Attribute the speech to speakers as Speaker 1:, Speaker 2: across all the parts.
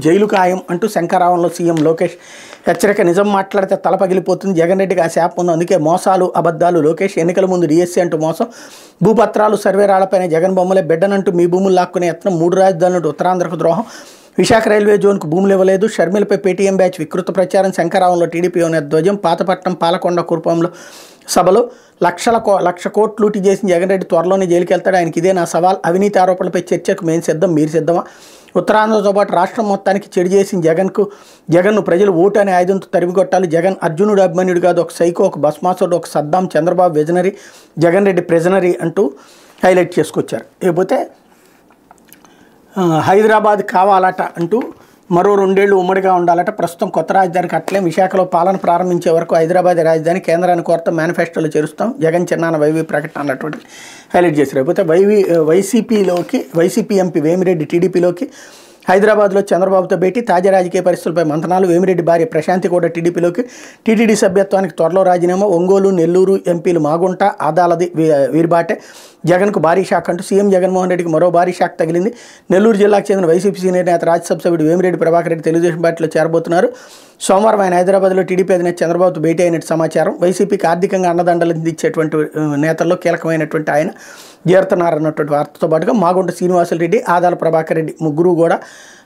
Speaker 1: Jail ఖాయం అంటూ శంకరావంలో CM Lokesh హెచ్చరిక. నిజం మాట్లాడితే తల పగిలిపోతుంది. జగన్ రెడ్డికి ఆ శాపం ఉంది. అందుకే మోసాలు అబద్ధాలు. లోకేష్ ఎన్నికల ముందు డిఎస్సీ అంటూ మోసం, భూపత్రాలు సర్వేరాళ్లపైన జగన్ బొమ్మలే, బిడ్డనంటూ మీ భూములు లాక్కునే యత్నం, 3 రాజధానులు ఉత్తరాంధ్రకు ద్రోహం, విశాఖ రైల్వే జోన్కు భూములు ఇవ్వలేదు, షర్మిలపై పేటీఎం బ్యాచ్ వికృత ప్రచారం, శంకరావంలో టీడీపీ ధ్వజం, పాతపట్నం పాలకొండ కురుపంలో సభలో లక్ష కోట్లు లూటీ చేసిన జగన్ రెడ్డి త్వరలోనే జైలుకి వెళ్తాడు. ఆయనకి ఇదే నా సవాల్. అవినీతి ఆరోపణలపై చర్చకు మేము సిద్ధం, మీరు సిద్ధమా? ఉత్తరాంధ్రతో పాటు రాష్ట్రం మొత్తానికి చెడు చేసిన జగన్ను ప్రజలు ఓటు అనే ఆయుధంతో తరిమికొట్టాలి. జగన్ అర్జునుడు అభిమన్యుడు కాదు, ఒక సైకో, ఒక భస్మాసుడు, ఒక సద్దాం, చంద్రబాబు విజనరీ, జగన్ రెడ్డి ప్రెజనరీ అంటూ హైలైట్ చేసుకొచ్చారు. ఇకపోతే హైదరాబాద్ కావాలట అంటూ మరో 2 ఏళ్లు ఉమ్మడిగా ఉండాలట. ప్రస్తుతం కొత్త రాజధానికి అట్లే విశాఖలో పాలన ప్రారంభించే వరకు హైదరాబాద్ రాజధాని కేంద్రాన్ని కోరత మేనిఫెస్టోలో చేరుస్తాం, జగన్ చిన్నాన వైవి ప్రకటన అన్నటువంటి హైలైట్ చేశారు. అయిపోతే వైసీపీ ఎంపీ వేమిరెడ్డి టీడీపీలోకి, హైదరాబాద్లో చంద్రబాబుతో భేటీ, తాజా రాజకీయ పరిస్థితులపై మంతనాలు, వేమిరెడ్డి భార్య ప్రశాంతి కూడా టీడీపీలోకి, టీటీడీ సభ్యత్వానికి త్వరలో రాజీనామా, ఒంగోలు నెల్లూరు ఎంపీలు మాగుంట ఆదాలది వీరిబాటే, జగన్కు భారీ షాక్ అంటూ సీఎం జగన్మోహన్ రెడ్డికి మరో భారీ షాక్ తగిలింది. నెల్లూరు జిల్లాకు చెందిన వైసీపీ సీనియర్ నేత రాజ్యసభ సభ్యుడు వేమిరెడ్డి ప్రభాకర్ రెడ్డి తెలుగుదేశం పార్టీలో చేరబోతున్నారు. సోమవారం ఆయన హైదరాబాద్లో టీడీపీ అధినేత చంద్రబాబుతో భేటీ అయినట్టు సమాచారం. వైసీపీకి ఆర్థికంగా అండదండలు అందించేటువంటి నేతల్లో కీలకమైనటువంటి ఆయన చేరుతున్నారన్నటువంటి వార్తతో పాటుగా మాగుంట శ్రీనివాసులరెడ్డి, ఆదాల ప్రభాకర్ రెడ్డి ముగ్గురు కూడా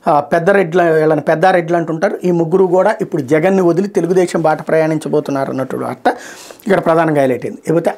Speaker 1: వీళ్ళని పెద్దారెడ్లు అంటుంటారు. ఈ ముగ్గురు కూడా ఇప్పుడు జగన్ని వదిలి తెలుగుదేశం బాట ప్రయాణించబోతున్నారు అన్నటువంటి వార్త ఇక్కడ ప్రధానంగా హైలైట్ అయింది. ఇకపోతే